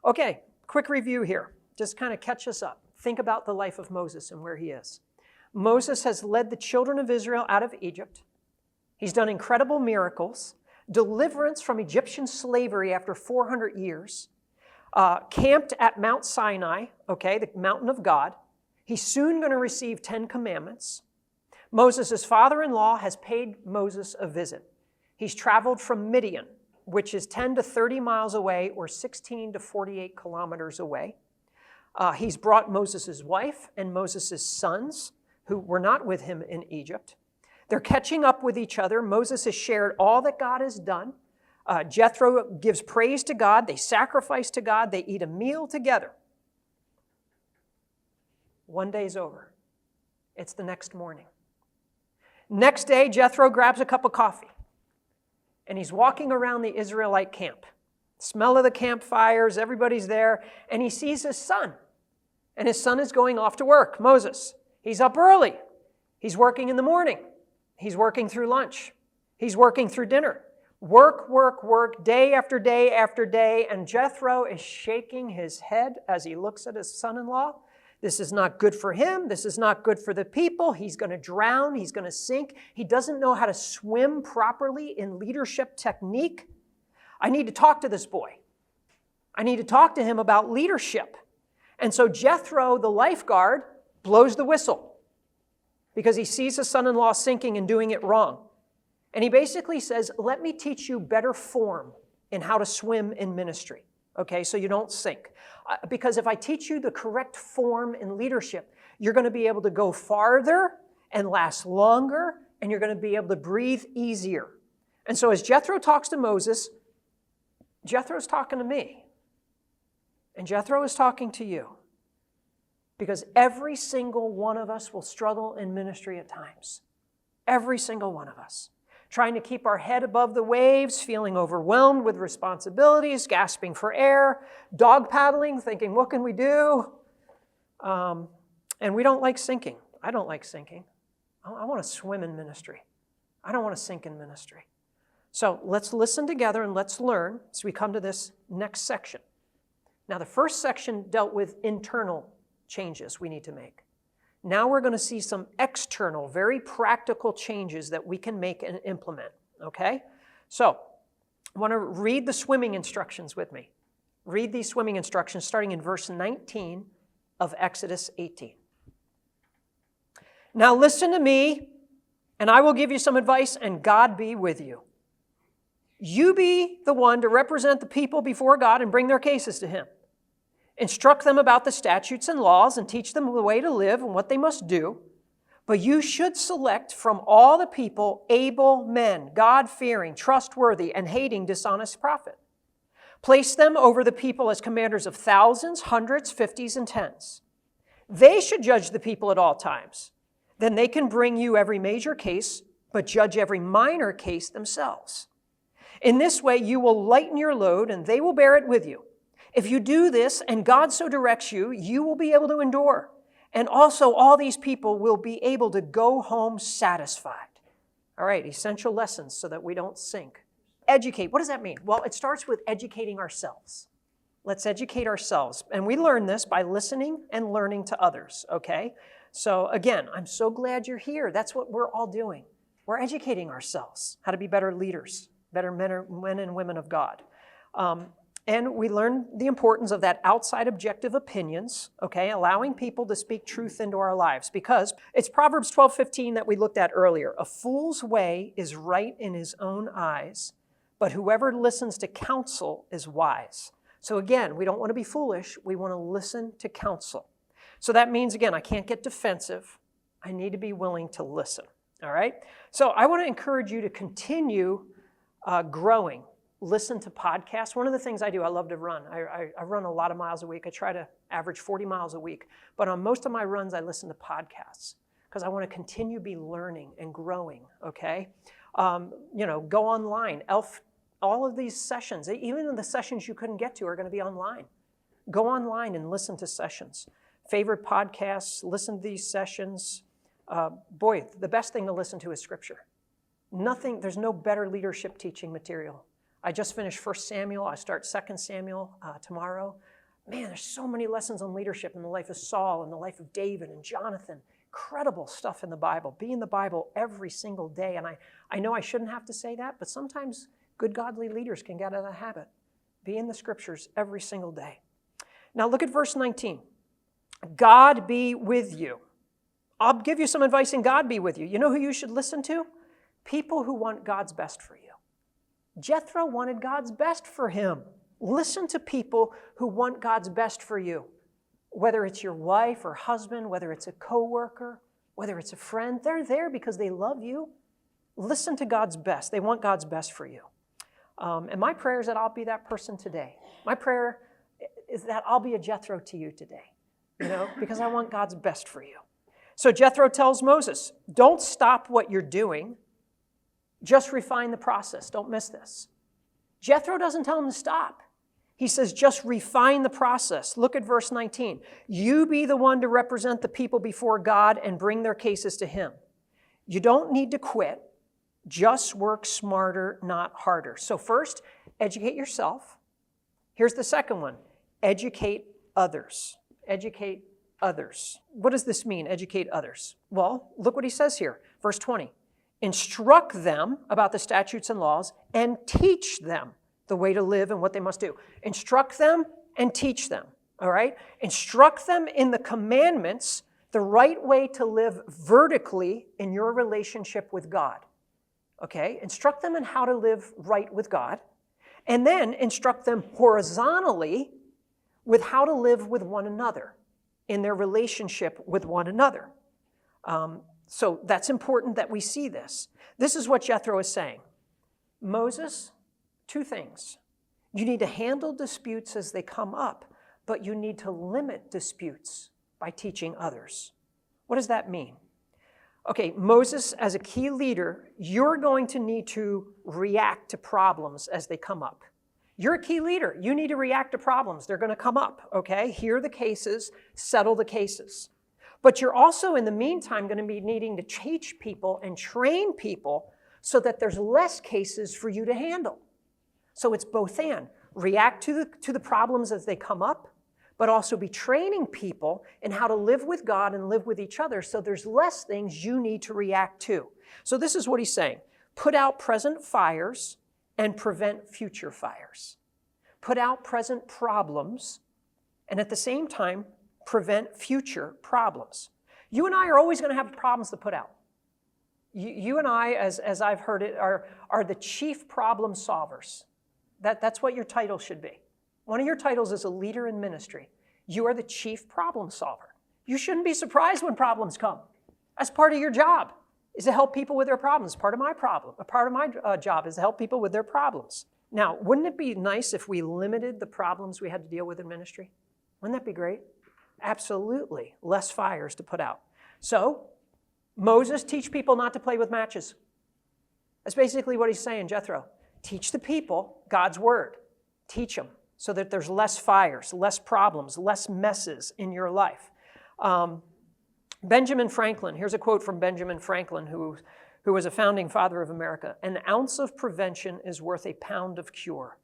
Okay, quick review here. Just kind of catch us up. Think about the life of Moses and where he is. Moses has led the children of Israel out of Egypt. He's done incredible miracles, deliverance from Egyptian slavery after 400 years, camped at Mount Sinai, okay, the mountain of God. He's soon going to receive 10 commandments. Moses' father-in-law has paid Moses a visit. He's traveled from Midian, which is 10 to 30 miles away or 16 to 48 kilometers away. He's brought Moses' wife and Moses' sons, who were not with him in Egypt. They're catching up with each other. Moses has shared all that God has done. Jethro gives praise to God. They sacrifice to God. They eat a meal together. One day's over. It's the next morning. Next day, Jethro grabs a cup of coffee, and he's walking around the Israelite camp. Smell of the campfires, everybody's there, and he sees his son. And his son is going off to work, Moses. He's up early. He's working in the morning. He's working through lunch. He's working through dinner. Work, work, work, day after day after day, and Jethro is shaking his head as he looks at his son-in-law. This is not good for him. This is not good for the people. He's going to drown. He's going to sink. He doesn't know how to swim properly in leadership technique. I need to talk to this boy. I need to talk to him about leadership. And so Jethro, the lifeguard, blows the whistle because he sees his son-in-law sinking and doing it wrong. And he basically says, let me teach you better form in how to swim in ministry, okay, so you don't sink. Because if I teach you the correct form in leadership, you're going to be able to go farther and last longer, and you're going to be able to breathe easier. And so as Jethro talks to Moses, Jethro's talking to me. And Jethro is talking to you. Because every single one of us will struggle in ministry at times. Every single one of us. Trying to keep our head above the waves, feeling overwhelmed with responsibilities, gasping for air, dog paddling, thinking, what can we do? And we don't like sinking. I don't like sinking. I want to swim in ministry. I don't want to sink in ministry. So let's listen together and let's learn as we come to this next section. Now, the first section dealt with internal changes we need to make. Now we're going to see some external, very practical changes that we can make and implement, okay? So I want to read the swimming instructions with me. Read these swimming instructions starting in verse 19 of Exodus 18. Now listen to me, and I will give you some advice, and God be with you. You be the one to represent the people before God and bring their cases to him. Instruct them about the statutes and laws and teach them the way to live and what they must do. But you should select from all the people able men, God-fearing, trustworthy, and hating dishonest profit. Place them over the people as commanders of thousands, hundreds, fifties, and tens. They should judge the people at all times. Then they can bring you every major case, but judge every minor case themselves. In this way, you will lighten your load, and they will bear it with you. If you do this, and God so directs you, you will be able to endure. And also, all these people will be able to go home satisfied. All right, essential lessons so that we don't sink. Educate. What does that mean? Well, it starts with educating ourselves. Let's educate ourselves. And we learn this by listening and learning to others, okay? So again, I'm so glad you're here. That's what we're all doing. We're educating ourselves how to be better leaders, better men and women of God. And we learn the importance of that outside objective opinions, okay, allowing people to speak truth into our lives. Because it's Proverbs 12:15 that we looked at earlier. A fool's way is right in his own eyes, but whoever listens to counsel is wise. So again, we don't want to be foolish. We want to listen to counsel. So that means, again, I can't get defensive. I need to be willing to listen, all right? So I want to encourage you to continue growing. Listen to podcasts. One of the things I do, I love to run. I run a lot of miles a week. I try to average 40 miles a week. But on most of my runs, I listen to podcasts because I want to continue to be learning and growing, okay? Go online. All of these sessions, even the sessions you couldn't get to are going to be online. Go online and listen to sessions. Favorite podcasts, listen to these sessions. The best thing to listen to is Scripture. There's no better leadership teaching material. I just finished 1 Samuel. I start 2 Samuel tomorrow. Man, there's so many lessons on leadership in the life of Saul and the life of David and Jonathan. Incredible stuff in the Bible. Be in the Bible every single day. And I know I shouldn't have to say that, but sometimes good godly leaders can get out of the habit. Be in the scriptures every single day. Now look at verse 19. God be with you. I'll give you some advice, and God be with you. You know who you should listen to? People who want God's best for you. Jethro wanted God's best for him. Listen to people who want God's best for you. Whether it's your wife or husband, whether it's a coworker, whether it's a friend, they're there because they love you. Listen to God's best. They want God's best for you. And my prayer is that I'll be that person today. My prayer is that I'll be a Jethro to you today, because I want God's best for you. So Jethro tells Moses, don't stop what you're doing. Just refine the process. Don't miss this. Jethro doesn't tell him to stop. He says, just refine the process. Look at verse 19. You be the one to represent the people before God and bring their cases to him. You don't need to quit. Just work smarter, not harder. So first, educate yourself. Here's the second one. Educate others. Educate others. What does this mean, educate others? Well, look what he says here. Verse 20. Instruct them about the statutes and laws and teach them the way to live and what they must do. Instruct them and teach them, all right? Instruct them in the commandments, the right way to live vertically in your relationship with God, okay? Instruct them in how to live right with God, and then instruct them horizontally with how to live with one another in their relationship with one another. So that's important that we see this. This is what Jethro is saying. Moses, two things. You need to handle disputes as they come up, but you need to limit disputes by teaching others. What does that mean? Okay, Moses, as a key leader, you're going to need to react to problems as they come up. You're a key leader. You need to react to problems. They're going to come up, okay? Hear the cases, settle the cases. But you're also, in the meantime, going to be needing to teach people and train people so that there's less cases for you to handle. So it's both and. React to the problems as they come up, but also be training people in how to live with God and live with each other so there's less things you need to react to. So this is what he's saying. Put out present fires and prevent future fires. Put out present problems and at the same time prevent future problems. You and I are always going to have problems to put out. You and I, as I've heard it, are the chief problem solvers. That's what your title should be. One of your titles is a leader in ministry. You are the chief problem solver. You shouldn't be surprised when problems come. That's part of your job, is to help people with their problems. Part of my job is to help people with their problems. Now, wouldn't it be nice if we limited the problems we had to deal with in ministry? Wouldn't that be great? Absolutely. Less fires to put out. So, Moses, teach people not to play with matches. That's basically what he's saying, Jethro. Teach the people God's word. Teach them so that there's less fires, less problems, less messes in your life. Benjamin Franklin, here's a quote from Benjamin Franklin, who was a founding father of America. An ounce of prevention is worth a pound of cure.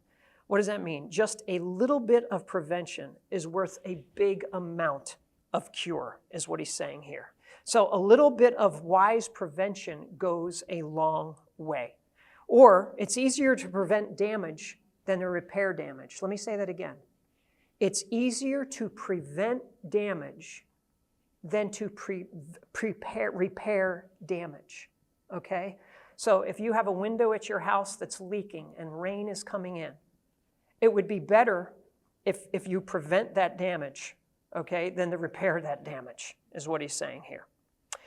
What does that mean? Just a little bit of prevention is worth a big amount of cure, is what he's saying here. So a little bit of wise prevention goes a long way. Or it's easier to prevent damage than to repair damage. Let me say that again. It's easier to prevent damage than to repair damage, okay? So if you have a window at your house that's leaking and rain is coming in, it would be better if you prevent that damage, okay, than to repair that damage, is what he's saying here.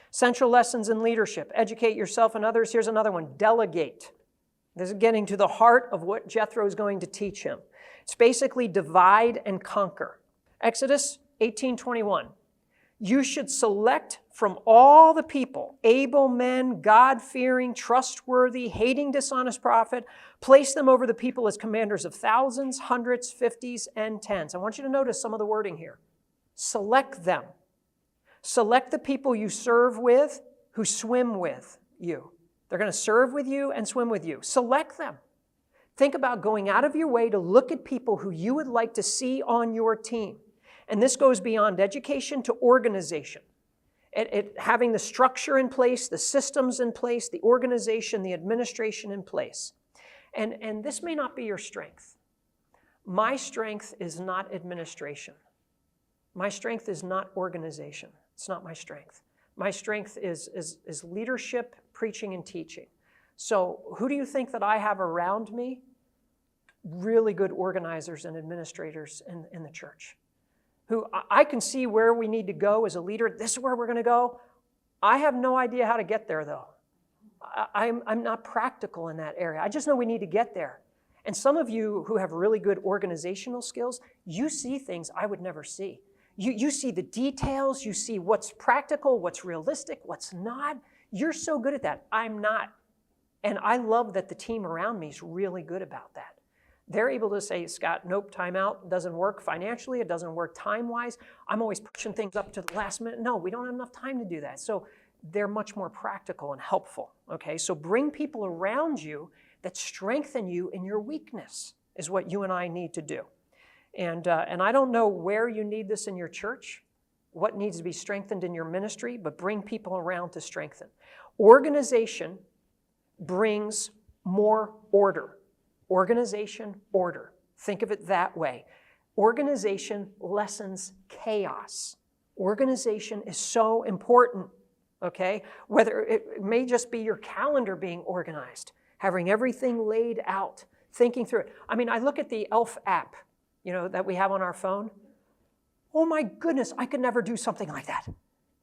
Central lessons in leadership. Educate yourself and others. Here's another one. Delegate. This is getting to the heart of what Jethro is going to teach him. It's basically divide and conquer. Exodus 18:21. You should select from all the people, able men, God-fearing, trustworthy, hating dishonest prophet, place them over the people as commanders of thousands, hundreds, fifties, and tens. I want you to notice some of the wording here. Select them. Select the people you serve with, who swim with you. They're going to serve with you and swim with you. Select them. Think about going out of your way to look at people who you would like to see on your team. And this goes beyond education to organization. Having the structure in place, the systems in place, the organization, the administration in place. And this may not be your strength. My strength is not administration. My strength is not organization. It's not my strength. My strength is leadership, preaching, and teaching. So who do you think that I have around me? Really good organizers and administrators in the church. Who I can see where we need to go as a leader. This is where we're going to go. I have no idea how to get there, though. I'm not practical in that area. I just know we need to get there. And some of you who have really good organizational skills, you see things I would never see. You see the details. You see what's practical, what's realistic, what's not. You're so good at that. I'm not. And I love that the team around me is really good about that. They're able to say, Scott, nope, timeout, doesn't work financially, it doesn't work time-wise. I'm always pushing things up to the last minute. No, we don't have enough time to do that. So they're much more practical and helpful, okay? So bring people around you that strengthen you in your weakness is what you and I need to do. And I don't know where you need this in your church, what needs to be strengthened in your ministry, but bring people around to strengthen. Organization brings more order. Organization, order. Think of it that way. Organization lessens chaos. Organization is so important, okay? Whether it may just be your calendar being organized, having everything laid out, thinking through it. I mean, I look at the ELF app, that we have on our phone. Oh my goodness, I could never do something like that.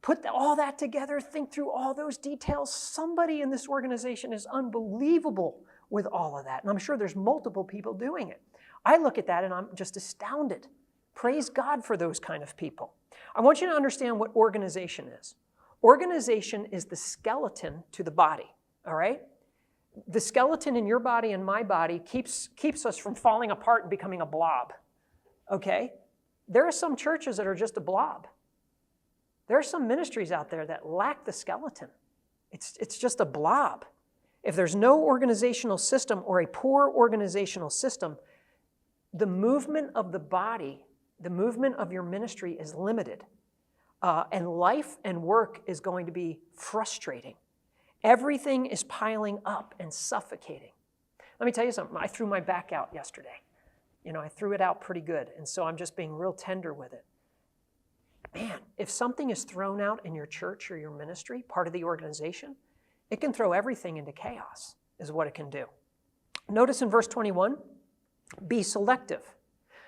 Put all that together, think through all those details. Somebody in this organization is unbelievable with all of that. And I'm sure there's multiple people doing it. I look at that and I'm just astounded. Praise God for those kind of people. I want you to understand what organization is. Organization is the skeleton to the body, all right? The skeleton in your body and my body keeps us from falling apart and becoming a blob, okay? There are some churches that are just a blob. There are some ministries out there that lack the skeleton. It's just a blob. If there's no organizational system or a poor organizational system, the movement of the body, the movement of your ministry is limited. And life and work is going to be frustrating. Everything is piling up and suffocating. Let me tell you something. I threw my back out yesterday. I threw it out pretty good. And so I'm just being real tender with it. Man, if something is thrown out in your church or your ministry, part of the organization, it can throw everything into chaos, is what it can do. Notice in verse 21, be selective.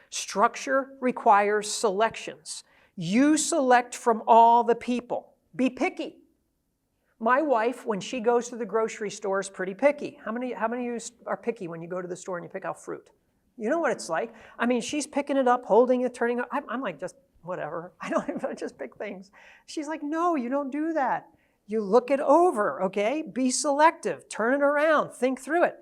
Structure requires selections. You select from all the people. Be picky. My wife, when she goes to the grocery store, is pretty picky. How many of you are picky when you go to the store and you pick out fruit? You know what it's like. I mean, she's picking it up, holding it, turning it. I'm like, just whatever. I just pick things. She's like, no, you don't do that. You look it over, okay? Be selective. Turn it around. Think through it.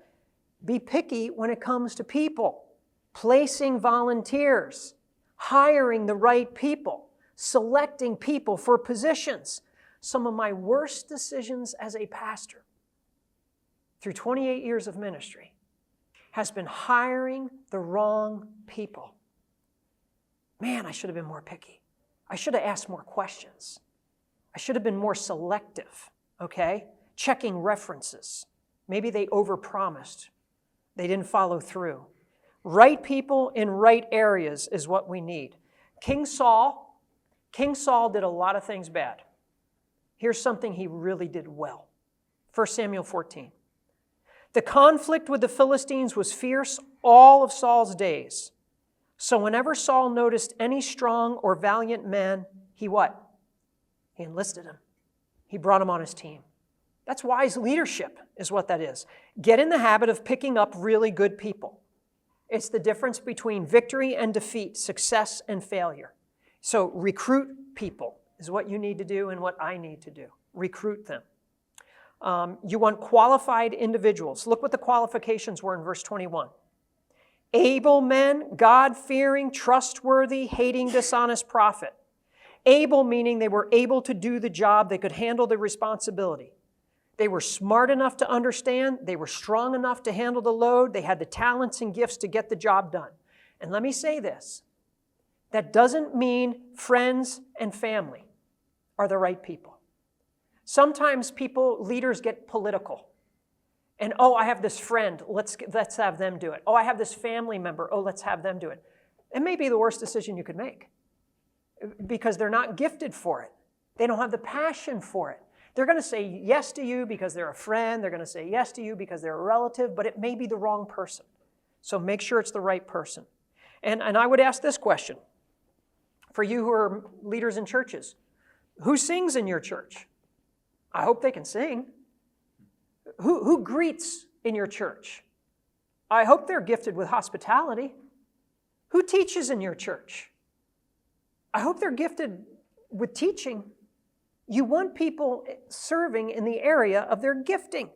Be picky when it comes to people. Placing volunteers. Hiring the right people. Selecting people for positions. Some of my worst decisions as a pastor through 28 years of ministry has been hiring the wrong people. Man, I should have been more picky. I should have asked more questions. I should have been more selective, okay? Checking references. Maybe they overpromised. They didn't follow through. Right people in right areas is what we need. King Saul did a lot of things bad. Here's something he really did well. 1 Samuel 14. The conflict with the Philistines was fierce all of Saul's days. So whenever Saul noticed any strong or valiant man, he what? He enlisted him. He brought him on his team. That's wise leadership, is what that is. Get in the habit of picking up really good people. It's the difference between victory and defeat, success and failure. So recruit people is what you need to do and what I need to do. Recruit them. You want qualified individuals. Look what the qualifications were in verse 21. Able men, God-fearing, trustworthy, hating dishonest profit. Able meaning they were able to do the job, they could handle the responsibility. They were smart enough to understand. They were strong enough to handle the load. They had the talents and gifts to get the job done. And let me say this. That doesn't mean friends and family are the right people. Sometimes leaders get political. And, I have this friend, let's have them do it. I have this family member, let's have them do it. It may be the worst decision you could make because they're not gifted for it. They don't have the passion for it. They're going to say yes to you because they're a friend. They're going to say yes to you because they're a relative, but it may be the wrong person. So make sure it's the right person. And I would ask this question for you who are leaders in churches. Who sings in your church? I hope they can sing. Who greets in your church? I hope they're gifted with hospitality. Who teaches in your church? I hope they're gifted with teaching. You want people serving in the area of their gifting.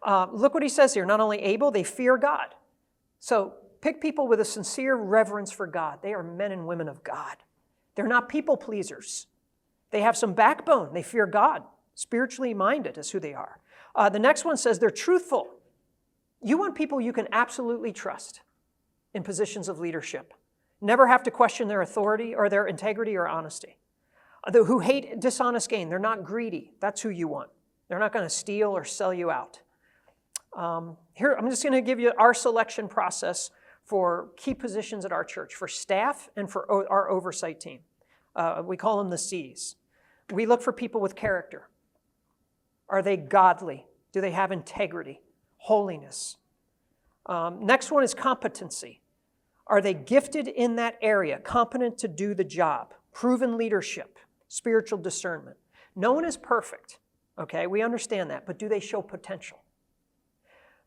Look what he says here. Not only able, they fear God. So pick people with a sincere reverence for God. They are men and women of God. They're not people pleasers. They have some backbone. They fear God. Spiritually minded is who they are. The next one says they're truthful. You want people you can absolutely trust in positions of leadership. Never have to question their authority or their integrity or honesty. Who hate dishonest gain. They're not greedy. That's who you want. They're not going to steal or sell you out. Here, I'm just going to give you our selection process for key positions at our church, for staff and for our oversight team. We call them the C's. We look for people with character. Are they godly? Do they have integrity, holiness? Next one is competency. Are they gifted in that area, competent to do the job, proven leadership, spiritual discernment? No one is perfect, okay? We understand that, but do they show potential?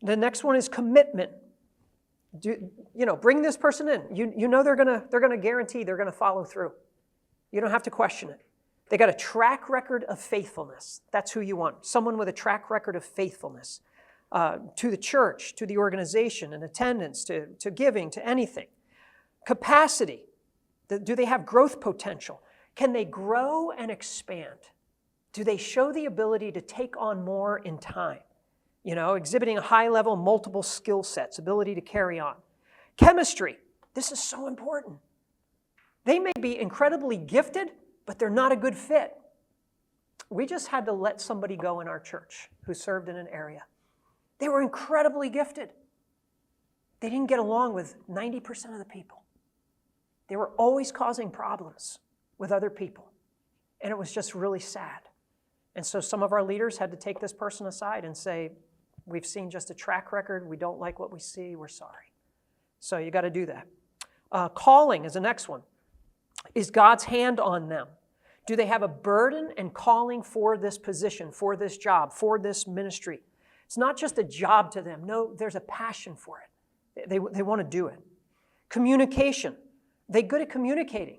The next one is commitment. Bring this person in. You know they're gonna guarantee they're gonna follow through. You don't have to question it. They got a track record of faithfulness. That's who you want. Someone with a track record of faithfulness to the church, to the organization, and attendance, to giving, to anything. Capacity. Do they have growth potential? Can they grow and expand? Do they show the ability to take on more in time? Exhibiting a high level, multiple skill sets, ability to carry on. Chemistry. This is so important. They may be incredibly gifted, but they're not a good fit. We just had to let somebody go in our church who served in an area. They were incredibly gifted. They didn't get along with 90% of the people. They were always causing problems with other people. And it was just really sad. And so some of our leaders had to take this person aside and say, we've seen just a track record. We don't like what we see. We're sorry. So you got to do that. Calling is the next one. Is God's hand on them? Do they have a burden and calling for this position, for this job, for this ministry? It's not just a job to them. No, there's a passion for it. They want to do it. Communication. They're good at communicating,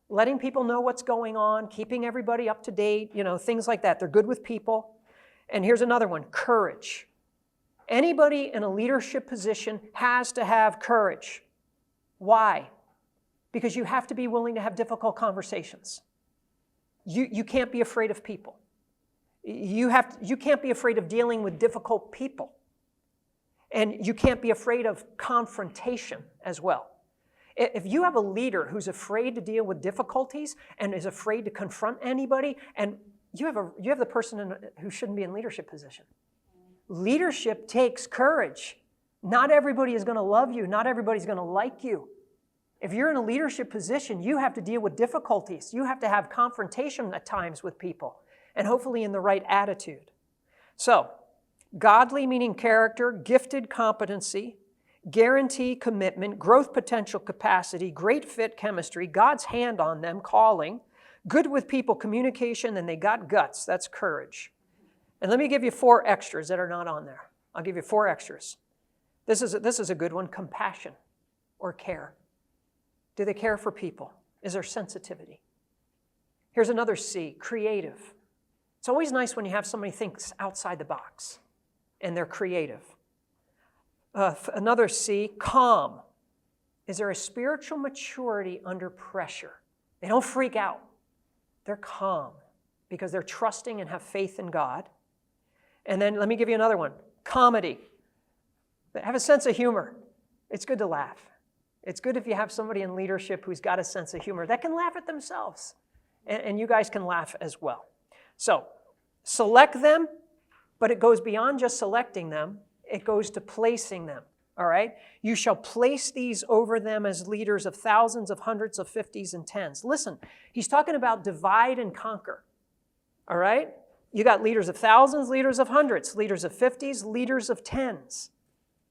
letting people know what's going on, keeping everybody up to date, things like that. They're good with people. And here's another one, courage. Anybody in a leadership position has to have courage. Why? Because you have to be willing to have difficult conversations. You can't be afraid of people. You can't be afraid of dealing with difficult people. And you can't be afraid of confrontation as well. If you have a leader who's afraid to deal with difficulties and is afraid to confront anybody, and you have the person who shouldn't be in leadership position. Leadership takes courage. Not everybody is going to love you. Not everybody's going to like you. If you're in a leadership position, you have to deal with difficulties. You have to have confrontation at times with people, and hopefully in the right attitude. So, godly meaning character, gifted competency, guarantee commitment, growth potential capacity, great fit chemistry, God's hand on them, calling, good with people communication, and they got guts. That's courage. And let me give you 4 extras that are not on there. I'll give you 4 extras. This is a good one, compassion or care. Do they care for people? Is there sensitivity? Here's another C, creative. It's always nice when you have somebody think outside the box and they're creative. Another C, calm. Is there a spiritual maturity under pressure? They don't freak out. They're calm because they're trusting and have faith in God. And then let me give you another one. Comedy. Have a sense of humor. It's good to laugh. It's good if you have somebody in leadership who's got a sense of humor that can laugh at themselves. And you guys can laugh as well. So, select them, but it goes beyond just selecting them. It goes to placing them, all right? You shall place these over them as leaders of thousands, of hundreds, of fifties, and tens. Listen, he's talking about divide and conquer, all right? You got leaders of thousands, leaders of hundreds, leaders of fifties, leaders of tens.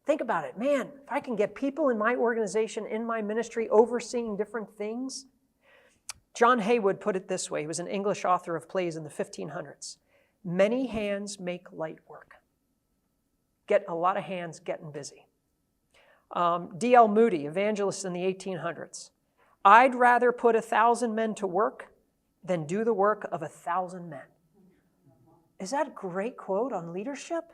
Think about it. Man, if I can get people in my organization, in my ministry, overseeing different things. John Haywood put it this way. He was an English author of plays in the 1500s. Many hands make light work. Get a lot of hands getting busy. D.L. Moody, evangelist in the 1800s. I'd rather put 1,000 men to work than do the work of 1,000 men. Is that a great quote on leadership?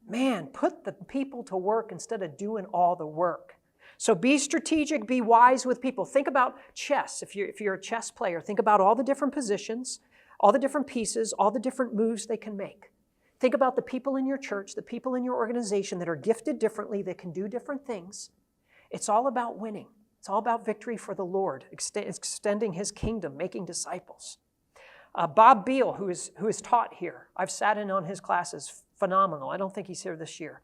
Man, put the people to work instead of doing all the work. So be strategic, be wise with people. Think about chess. If you're a chess player, think about all the different positions, all the different pieces, all the different moves they can make. Think about the people in your church, the people in your organization that are gifted differently, that can do different things. It's all about winning. It's all about victory for the Lord, extending his kingdom, making disciples. Bob Beal, who is taught here, I've sat in on his classes, phenomenal. I don't think he's here this year.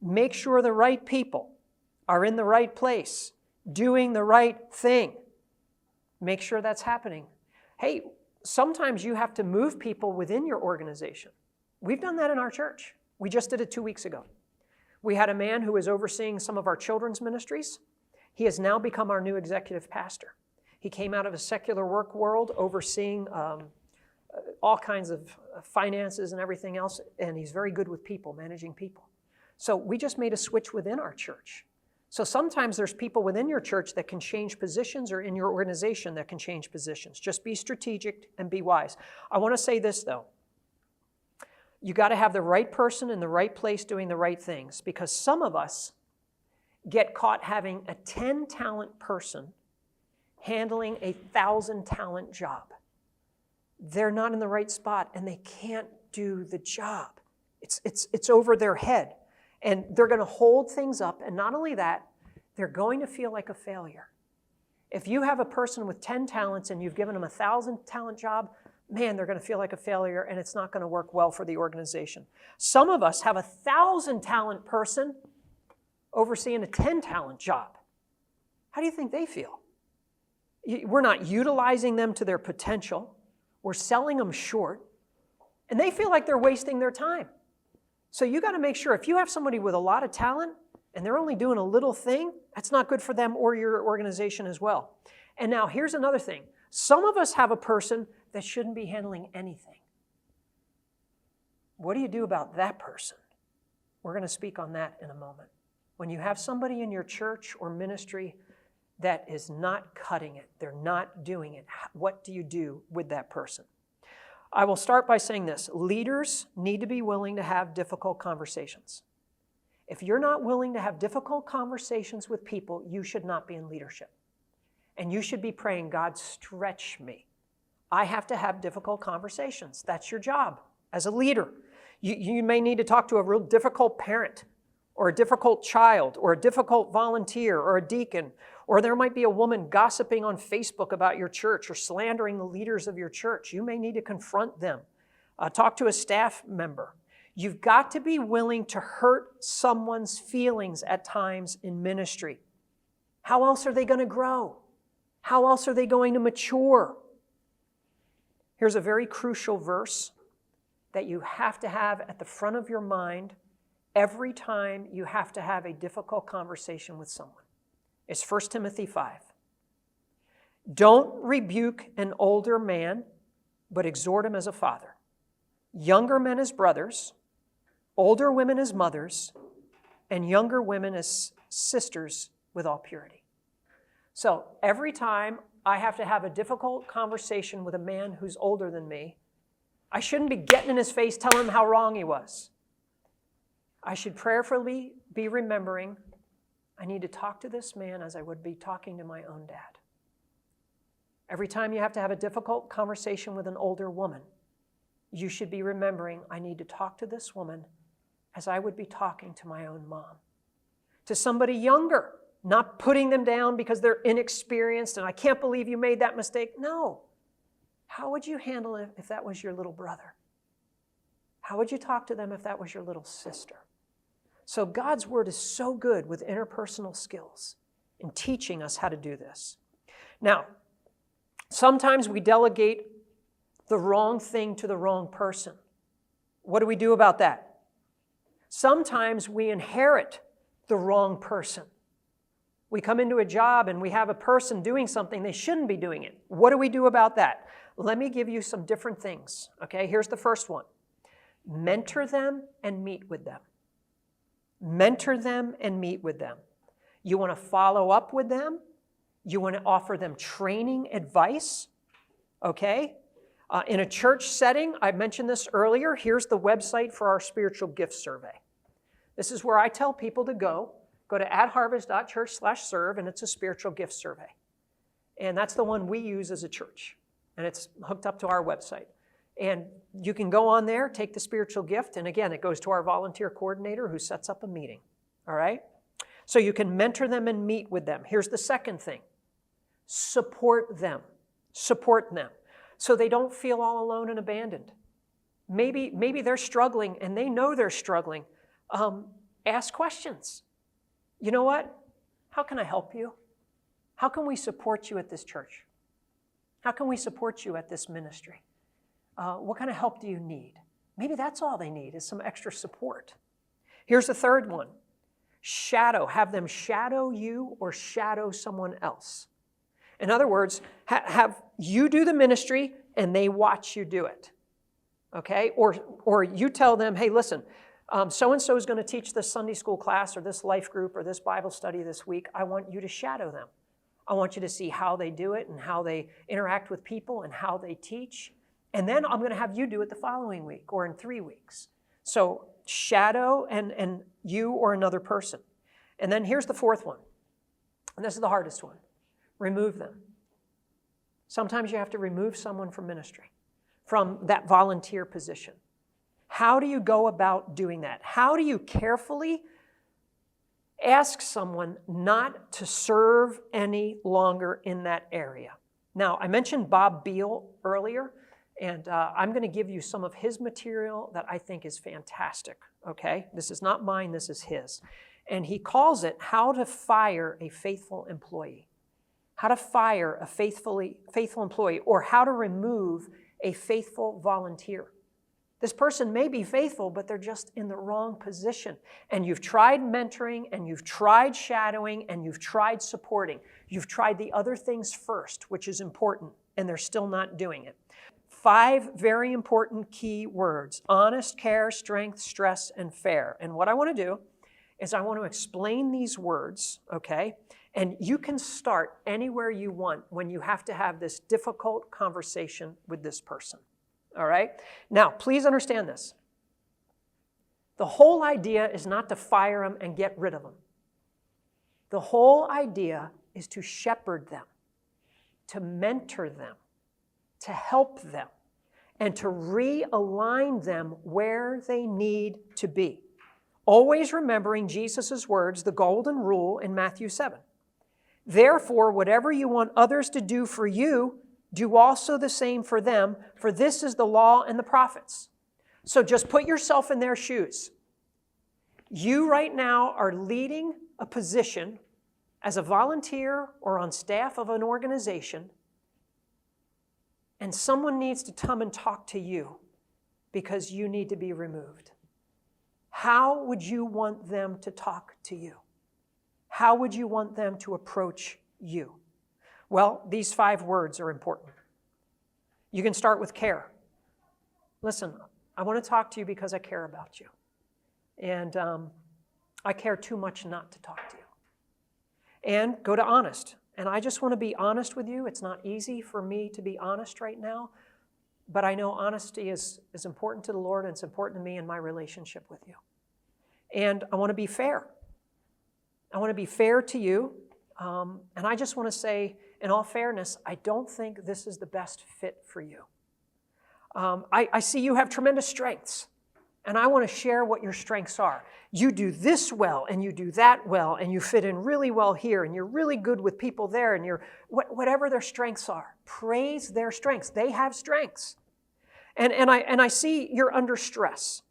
Make sure the right people are in the right place, doing the right thing. Make sure that's happening. Hey, sometimes you have to move people within your organization. We've done that in our church. We just did it 2 weeks ago. We had a man who was overseeing some of our children's ministries. He has now become our new executive pastor. He came out of a secular work world overseeing all kinds of finances and everything else, and he's very good with people, managing people. So we just made a switch within our church. So sometimes there's people within your church that can change positions, or in your organization that can change positions. Just be strategic and be wise. I want to say this, though. You got to have the right person in the right place doing the right things, because some of us get caught having a 10-talent person handling a 1,000-talent job. They're not in the right spot, and they can't do the job. It's over their head, and they're going to hold things up, and not only that, they're going to feel like a failure. If you have a person with 10 talents and you've given them a 1,000-talent job, man, they're going to feel like a failure, and it's not going to work well for the organization. Some of us have a 1,000-talent person overseeing a 10-talent job. How do you think they feel? We're not utilizing them to their potential. We're selling them short, and they feel like they're wasting their time. So you got to make sure if you have somebody with a lot of talent and they're only doing a little thing, that's not good for them or your organization as well. And now here's another thing. Some of us have a person that shouldn't be handling anything. What do you do about that person? We're going to speak on that in a moment. When you have somebody in your church or ministry that is not cutting it, they're not doing it, what do you do with that person? I will start by saying this. Leaders need to be willing to have difficult conversations. If you're not willing to have difficult conversations with people, you should not be in leadership. And you should be praying, God, stretch me. I have to have difficult conversations. That's your job as a leader. You may need to talk to a real difficult parent, or a difficult child, or a difficult volunteer, or a deacon, or there might be a woman gossiping on Facebook about your church or slandering the leaders of your church. You may need to confront them. Talk to a staff member. You've got to be willing to hurt someone's feelings at times in ministry. How else are they going to grow? How else are they going to mature? Here's a very crucial verse that you have to have at the front of your mind every time you have to have a difficult conversation with someone. It's 1 Timothy 5. Don't rebuke an older man, but exhort him as a father. Younger men as brothers, older women as mothers, and younger women as sisters with all purity. So every time I have to have a difficult conversation with a man who's older than me, I shouldn't be getting in his face telling him how wrong he was. I should prayerfully be remembering, I need to talk to this man as I would be talking to my own dad. Every time you have to have a difficult conversation with an older woman, you should be remembering, I need to talk to this woman as I would be talking to my own mom. To somebody younger, not putting them down because they're inexperienced and I can't believe you made that mistake. No. How would you handle it if that was your little brother? How would you talk to them if that was your little sister? So God's word is so good with interpersonal skills in teaching us how to do this. Now, sometimes we delegate the wrong thing to the wrong person. What do we do about that? Sometimes we inherit the wrong person. We come into a job and we have a person doing something they shouldn't be doing it. What do we do about that? Let me give you some different things. Okay, here's the first one. Mentor them and meet with them. Mentor them and meet with them. You want to follow up with them. You want to offer them training, advice. Okay? In a church setting, I mentioned this earlier, here's the website for our spiritual gift survey. This is where I tell people to go to atharvest.church/serve, and it's a spiritual gift survey. And that's the one we use as a church. And it's hooked up to our website. And you can go on there, take the spiritual gift, and again, it goes to our volunteer coordinator who sets up a meeting. All right? So you can mentor them and meet with them. Here's the second thing. Support them. Support them. So they don't feel all alone and abandoned. Maybe they're struggling and they know they're struggling. Ask questions. You know what? How can I help you? How can we support you at this church? How can we support you at this ministry? What kind of help do you need? Maybe that's all they need is some extra support. Here's the third one. Shadow. Have them shadow you or shadow someone else. In other words, have you do the ministry and they watch you do it. Okay? Or you tell them, hey, listen, so-and-so is going to teach this Sunday school class or this life group or this Bible study this week. I want you to shadow them. I want you to see how they do it and how they interact with people and how they teach. And then I'm going to have you do it the following week or in 3 weeks. So shadow and you or another person. And then here's the fourth one. And this is the hardest one. Remove them. Sometimes you have to remove someone from ministry, from that volunteer position. How do you go about doing that? How do you carefully ask someone not to serve any longer in that area? Now, I mentioned Bob Beal earlier, and I'm going to give you some of his material that I think is fantastic, okay? This is not mine, this is his. And he calls it How to Fire a Faithful Employee. How to fire a faithful employee, or how to remove a faithful volunteer. This person may be faithful, but they're just in the wrong position. And you've tried mentoring, and you've tried shadowing, and you've tried supporting. You've tried the other things first, which is important, and they're still not doing it. 5 very important key words: honest, care, strength, stress, and fair. And what I want to do is I want to explain these words, okay? And you can start anywhere you want when you have to have this difficult conversation with this person. All right? Now, please understand this. The whole idea is not to fire them and get rid of them. The whole idea is to shepherd them, to mentor them, to help them, and to realign them where they need to be. Always remembering Jesus' words, the golden rule in Matthew 7. Therefore, whatever you want others to do for you, do also the same for them, for this is the law and the prophets. So just put yourself in their shoes. You right now are leading a position as a volunteer or on staff of an organization, and someone needs to come and talk to you because you need to be removed. How would you want them to talk to you? How would you want them to approach you? Well, these 5 words are important. You can start with care. Listen, I want to talk to you because I care about you. And I care too much not to talk to you. And go to honest. And I just want to be honest with you. It's not easy for me to be honest right now, but I know honesty is important to the Lord, and it's important to me in my relationship with you. And I want to be fair. I want to be fair to you. And I just want to say, in all fairness, I don't think this is the best fit for you. I see you have tremendous strengths, and I want to share what your strengths are. You do this well, and you do that well, and you fit in really well here, and you're really good with people there, and you're whatever their strengths are. Praise their strengths. They have strengths. And I see you're under stress.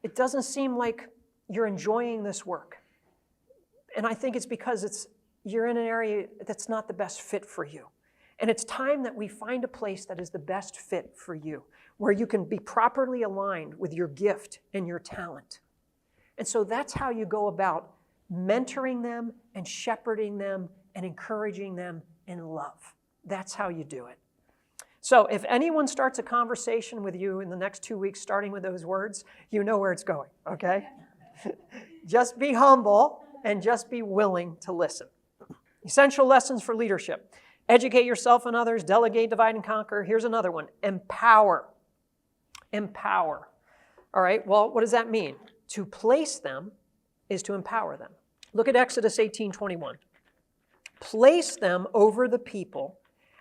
It doesn't seem like you're enjoying this work. And I think it's because you're in an area that's not the best fit for you. And it's time that we find a place that is the best fit for you, where you can be properly aligned with your gift and your talent. And so that's how you go about mentoring them and shepherding them and encouraging them in love. That's how you do it. So if anyone starts a conversation with you in the next 2 weeks, starting with those words, you know where it's going, okay? Just be humble and just be willing to listen. Essential lessons for leadership. Educate yourself and others, delegate, divide, and conquer. Here's another one. Empower. Empower. All right, well, what does that mean? To place them is to empower them. Look at Exodus 18:21. Place them over the people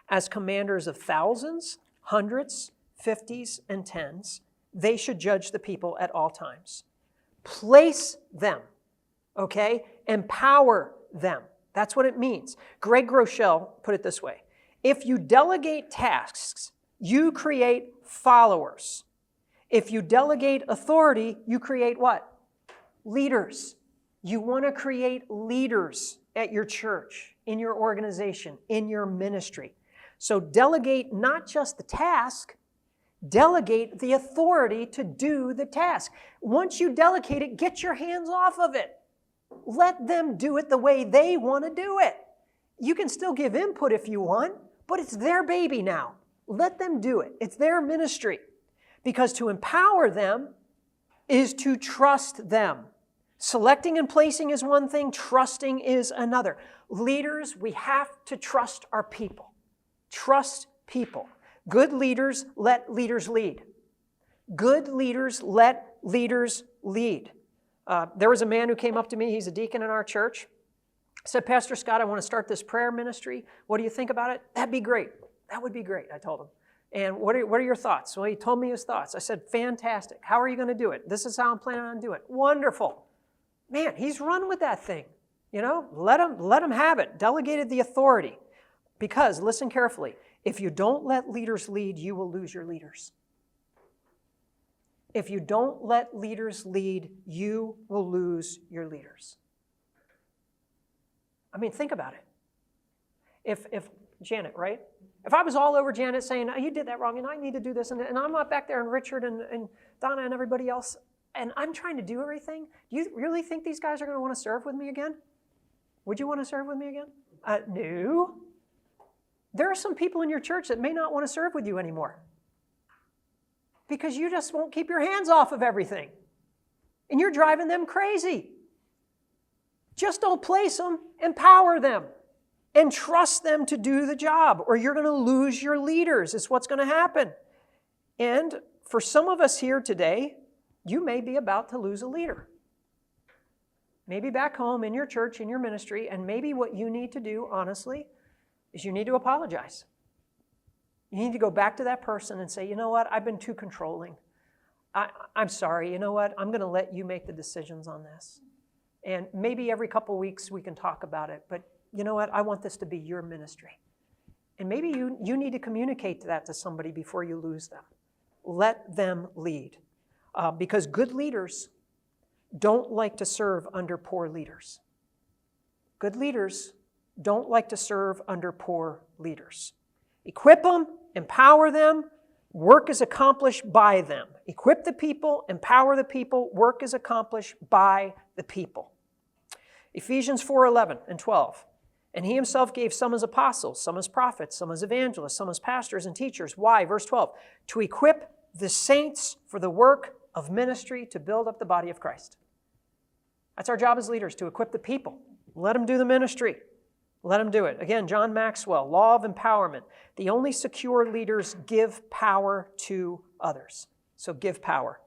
as commanders of thousands, hundreds, fifties, and tens. They should judge the people at all times. Place them, okay? Empower them. That's what it means. Greg Groeschel put it this way. If you delegate tasks, you create followers. If you delegate authority, you create what? Leaders. You want to create leaders at your church, in your organization, in your ministry. So delegate not just the task, delegate the authority to do the task. Once you delegate it, get your hands off of it. Let them do it the way they want to do it. You can still give input if you want, but it's their baby now. Let them do it. It's their ministry. Because to empower them is to trust them. Selecting and placing is one thing, trusting is another. Leaders, we have to trust our people. Trust people. Good leaders let leaders lead. Good leaders let leaders lead. There was a man who came up to me. He's a deacon in our church. Said, Pastor Scott, I want to start this prayer ministry. What do you think about it? That'd be great. That would be great, I told him. And what are your thoughts? Well, he told me his thoughts. I said, fantastic. How are you going to do it? This is how I'm planning on doing it. Wonderful. Man, he's run with that thing. You know, let him have it. Delegated the authority. Because, listen carefully, if you don't let leaders lead, you will lose your leaders. If you don't let leaders lead, you will lose your leaders. I mean, think about it. If Janet, right? If I was all over Janet saying, oh, you did that wrong, and I need to do this, and I'm not back there, and Richard and Donna and everybody else, and I'm trying to do everything, do you really think these guys are going to want to serve with me again? Would you want to serve with me again? No. There are some people in your church that may not want to serve with you anymore because you just won't keep your hands off of everything, and you're driving them crazy. Just don't place them, empower them, and trust them to do the job, or you're going to lose your leaders. It's what's going to happen. And for some of us here today, you may be about to lose a leader. Maybe back home, in your church, in your ministry, and maybe what you need to do, honestly, is you need to apologize. You need to go back to that person and say, you know what, I've been too controlling. I'm sorry, you know what, I'm going to let you make the decisions on this. And maybe every couple weeks we can talk about it, but you know what, I want this to be your ministry. And maybe you need to communicate that to somebody before you lose them. Let them lead. Because good leaders don't like to serve under poor leaders. Good leaders don't like to serve under poor leaders. Equip them, empower them, work is accomplished by them. Equip the people, empower the people, work is accomplished by the people. Ephesians 4:11 and 12. And he himself gave some as apostles, some as prophets, some as evangelists, some as pastors and teachers. Why? Verse 12. To equip the saints for the work of ministry to build up the body of Christ. That's our job as leaders, to equip the people. Let them do the ministry. Let them do it. Again, John Maxwell, law of empowerment. The only secure leaders give power to others. So give power.